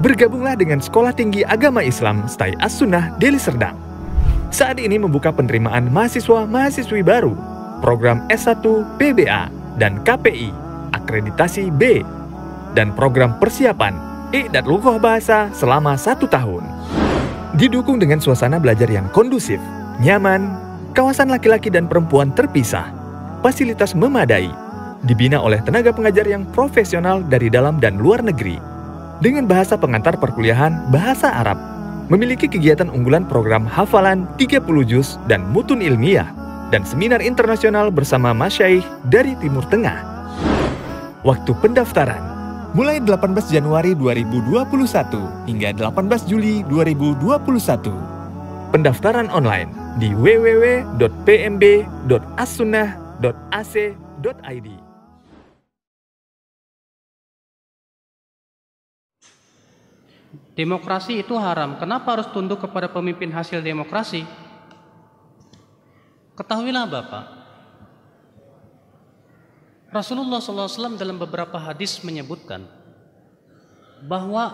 Bergabunglah dengan Sekolah Tinggi Agama Islam STAI As-Sunnah Deli Serdang. Saat ini membuka penerimaan mahasiswa-mahasiswi baru, program S1 PBA dan KPI, akreditasi B, dan program persiapan I'dad Lughah Bahasa selama 1 tahun. Didukung dengan suasana belajar yang kondusif, nyaman, kawasan laki-laki dan perempuan terpisah, fasilitas memadai, dibina oleh tenaga pengajar yang profesional dari dalam dan luar negeri. Dengan bahasa pengantar perkuliahan Bahasa Arab, memiliki kegiatan unggulan program hafalan 30 juz dan mutun ilmiah, dan seminar internasional bersama masyaikh dari Timur Tengah. Waktu pendaftaran mulai 18 Januari 2021 hingga 18 Juli 2021. Pendaftaran online di www.pmb.assunnah.ac.id. Demokrasi itu haram. Kenapa harus tunduk kepada pemimpin hasil demokrasi? Ketahuilah Bapak, Rasulullah SAW dalam beberapa hadis menyebutkan bahwa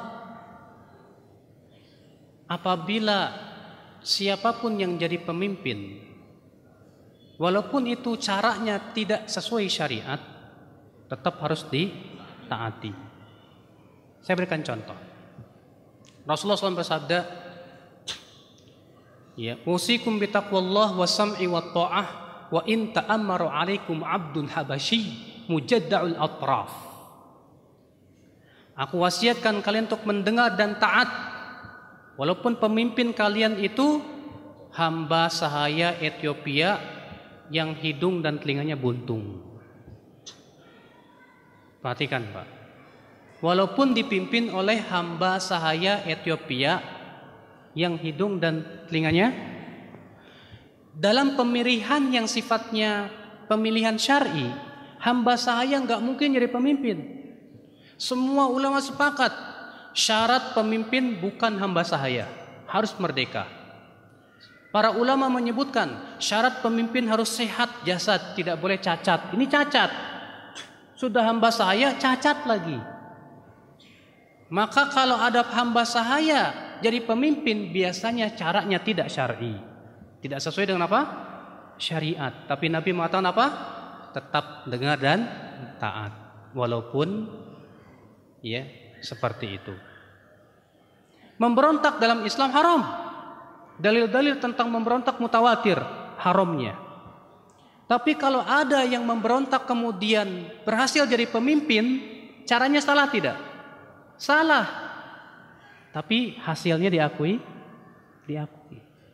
apabila siapapun yang jadi pemimpin, walaupun itu caranya tidak sesuai syariat, tetap harus ditaati. Saya berikan contoh. Rasulullah SAW bersabda, ya, usikum bitaqwallah wa sam'i wa ta'ah wa in ta'ammaru alaikum abdun habasyi mujadda'ul atraf. Aku wasiatkan kalian untuk mendengar dan taat walaupun pemimpin kalian itu hamba sahaya Ethiopia yang hidung dan telinganya buntung. Perhatikan Pak, walaupun dipimpin oleh hamba sahaya Ethiopia yang hidung dan telinganya, dalam pemilihan yang sifatnya pemilihan syar'i, hamba sahaya nggak mungkin jadi pemimpin. Semua ulama sepakat syarat pemimpin bukan hamba sahaya, harus merdeka. Para ulama menyebutkan syarat pemimpin harus sehat jasad, tidak boleh cacat. Ini cacat, sudah hamba sahaya cacat lagi. Maka kalau ada hamba sahaya jadi pemimpin, biasanya caranya tidak syar'i, tidak sesuai dengan apa? Syariat. Tapi Nabi mengatakan apa? Tetap dengar dan taat, walaupun ya seperti itu. Memberontak dalam Islam haram. Dalil-dalil tentang memberontak mutawatir haramnya. Tapi kalau ada yang memberontak kemudian berhasil jadi pemimpin, caranya salah tidak? Salah, tapi hasilnya diakui.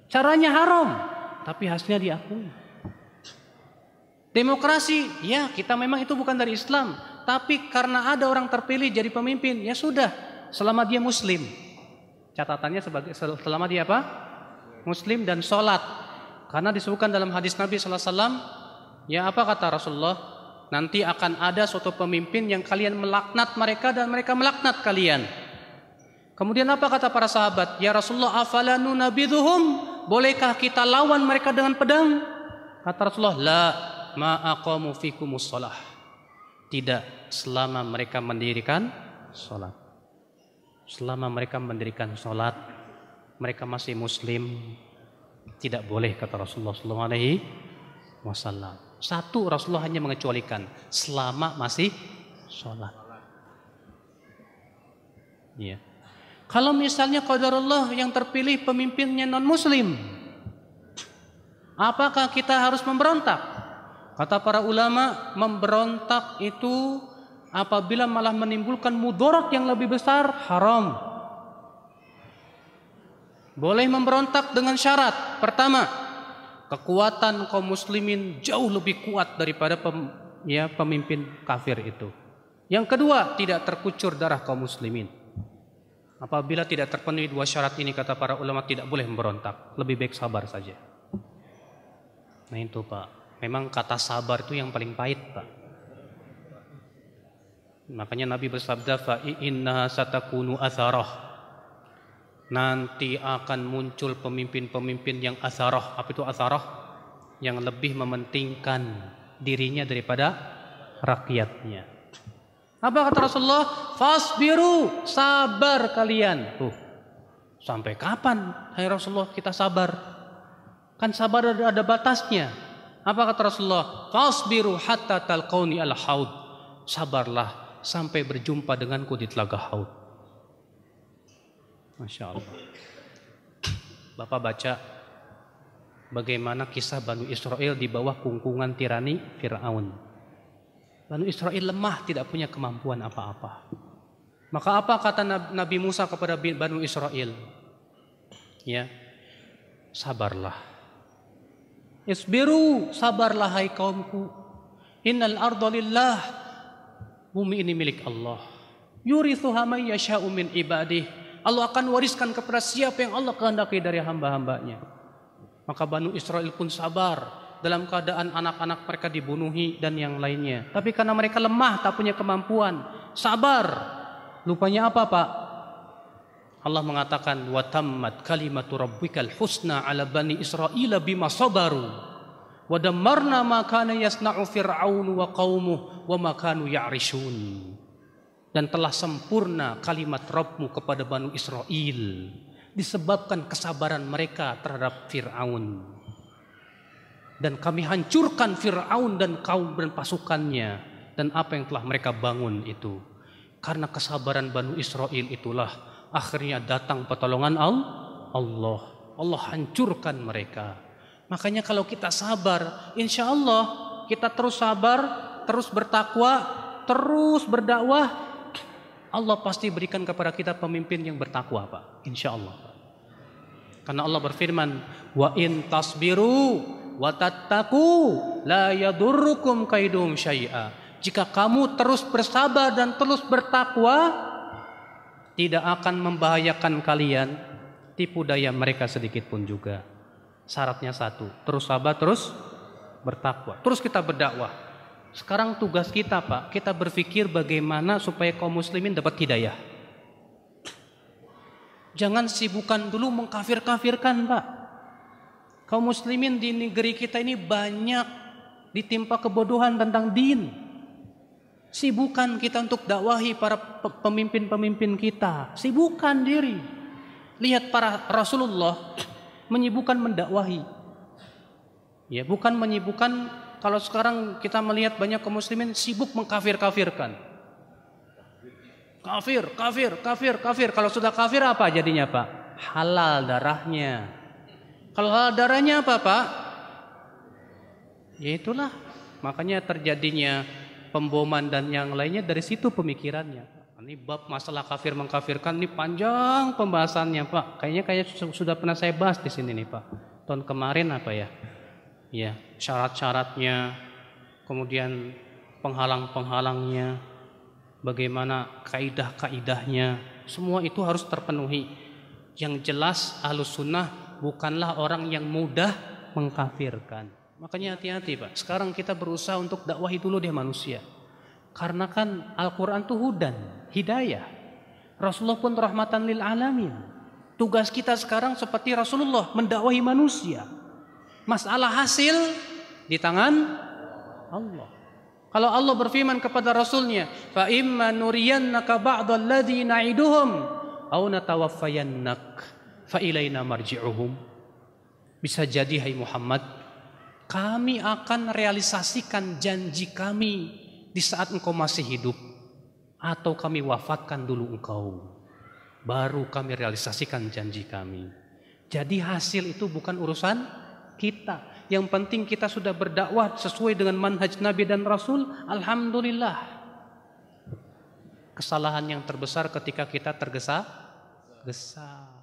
Caranya haram, tapi hasilnya diakui. Demokrasi, ya kita memang itu bukan dari Islam, tapi karena ada orang terpilih jadi pemimpin, ya sudah, selama dia Muslim. Catatannya selama dia apa? Muslim dan sholat. Karena disebutkan dalam hadis Nabi SAW, ya apa kata Rasulullah? Nanti akan ada suatu pemimpin yang kalian melaknat mereka dan mereka melaknat kalian. Kemudian apa kata para sahabat? Ya Rasulullah, afala nunabidhuhum? Bolehkah kita lawan mereka dengan pedang? Kata Rasulullah, la ma aqamu fikumus shalah. Tidak, selama mereka mendirikan salat. Selama mereka mendirikan salat, mereka masih Muslim, tidak boleh, kata Rasulullah SAW. Satu, Rasulullah hanya mengecualikan selama masih sholat. Ya. Kalau misalnya qadarullah yang terpilih pemimpinnya non muslim, apakah kita harus memberontak? Kata para ulama, memberontak itu apabila malah menimbulkan mudarat yang lebih besar, haram. Boleh memberontak dengan syarat. Pertama, kekuatan kaum muslimin jauh lebih kuat daripada pemimpin kafir itu. Yang kedua, tidak terkucur darah kaum muslimin. Apabila tidak terpenuhi dua syarat ini, kata para ulama, tidak boleh memberontak. Lebih baik sabar saja. Nah itu Pak, memang kata sabar itu yang paling pahit Pak. Makanya Nabi bersabda, fa inna satakunu atharah. Nanti akan muncul pemimpin-pemimpin yang atharah. Apa itu atharah? Yang lebih mementingkan dirinya daripada rakyatnya. Apa kata Rasulullah? Fasbiru, sabar kalian. Tuh, sampai kapan, hai Rasulullah, kita sabar? Kan sabar ada batasnya. Apa kata Rasulullah? Fasbiru hatta talqauni al-haud. Sabarlah sampai berjumpa denganku di telaga haud. Masya Allah. Bapak baca bagaimana kisah Bani Israel di bawah kungkungan tirani Fir'aun. Bani Israel lemah, tidak punya kemampuan apa-apa. Maka apa kata Nabi Musa kepada Bani Israel? Ya, sabarlah. Isbiru, sabarlah hai kaumku. Innal arda lillah. Bumi ini milik Allah. Yurithuha may yasha'u min ibadih. Allah akan wariskan kepada siapa yang Allah kehendaki dari hamba-hambanya. Maka Bani Israel pun sabar dalam keadaan anak-anak mereka dibunuhi dan yang lainnya. Tapi karena mereka lemah, tak punya kemampuan, sabar. Lupanya apa, Pak? Allah mengatakan, wa tammat kalimatu rabbikal husna ala bani Israila bima sabaru wa dammarna ma kana yasna'u fir'aun wa qaumuhu wa ma kanu ya'rishun. Dan telah sempurna kalimat Rabbmu kepada Bani Israel disebabkan kesabaran mereka terhadap Fir'aun. Dan kami hancurkan Fir'aun dan kaum dan pasukannya dan apa yang telah mereka bangun itu. Karena kesabaran Bani Israel itulah akhirnya datang pertolongan Allah. Allah hancurkan mereka. Makanya kalau kita sabar, insya Allah kita terus sabar, terus bertakwa, terus berdakwah, Allah pasti berikan kepada kita pemimpin yang bertakwa, Pak. Insya Allah. Karena Allah berfirman, wa in tasbiru wa tattaqu la yadurrukum kaidum syai'a. Jika kamu terus bersabar dan terus bertakwa, tidak akan membahayakan kalian tipu daya mereka sedikit pun juga. Syaratnya satu, terus sabar, terus bertakwa, terus kita berdakwah. Sekarang tugas kita, Pak, kita berpikir bagaimana supaya kaum muslimin dapat hidayah. Jangan sibukkan dulu mengkafir-kafirkan, Pak. Kaum muslimin di negeri kita ini banyak ditimpa kebodohan tentang din. Sibukkan kita untuk dakwahi para pemimpin-pemimpin kita. Sibukkan diri. Lihat para Rasulullah menyibukkan mendakwahi. Ya, bukan menyibukkan. Kalau sekarang kita melihat banyak kaum muslimin sibuk mengkafir-kafirkan. Kafir. Kalau sudah kafir apa jadinya, Pak? Halal darahnya. Kalau halal darahnya apa, Pak? Ya itulah. Makanya terjadinya pemboman dan yang lainnya dari situ pemikirannya. Ini bab masalah kafir mengkafirkan ini panjang pembahasannya, Pak. Kayaknya sudah pernah saya bahas di sini nih, Pak. Tahun kemarin apa ya? Ya, syarat-syaratnya, kemudian penghalang-penghalangnya, bagaimana kaidah-kaidahnya, semua itu harus terpenuhi. Yang jelas Ahlus Sunnah bukanlah orang yang mudah mengkafirkan. Makanya hati-hati, Pak. Sekarang kita berusaha untuk dakwahi dulu deh manusia. Karena kan Al-Quran itu hudan, hidayah. Rasulullah pun rahmatan lil alamin. Tugas kita sekarang seperti Rasulullah, mendakwahi manusia. Masalah hasil di tangan Allah. Kalau Allah berfirman kepada Rasulnya, fa imma nuriyannaka ba'dal ladzi na'iduhum aw natawaffayannak fa ilaina marji'uhum. Bisa jadi hai Muhammad, kami akan realisasikan janji kami di saat engkau masih hidup, atau kami wafatkan dulu engkau, baru kami realisasikan janji kami. Jadi hasil itu bukan urusan kita. Yang penting kita sudah berdakwah sesuai dengan manhaj Nabi dan Rasul. Alhamdulillah. Kesalahan yang terbesar ketika kita tergesa-gesa.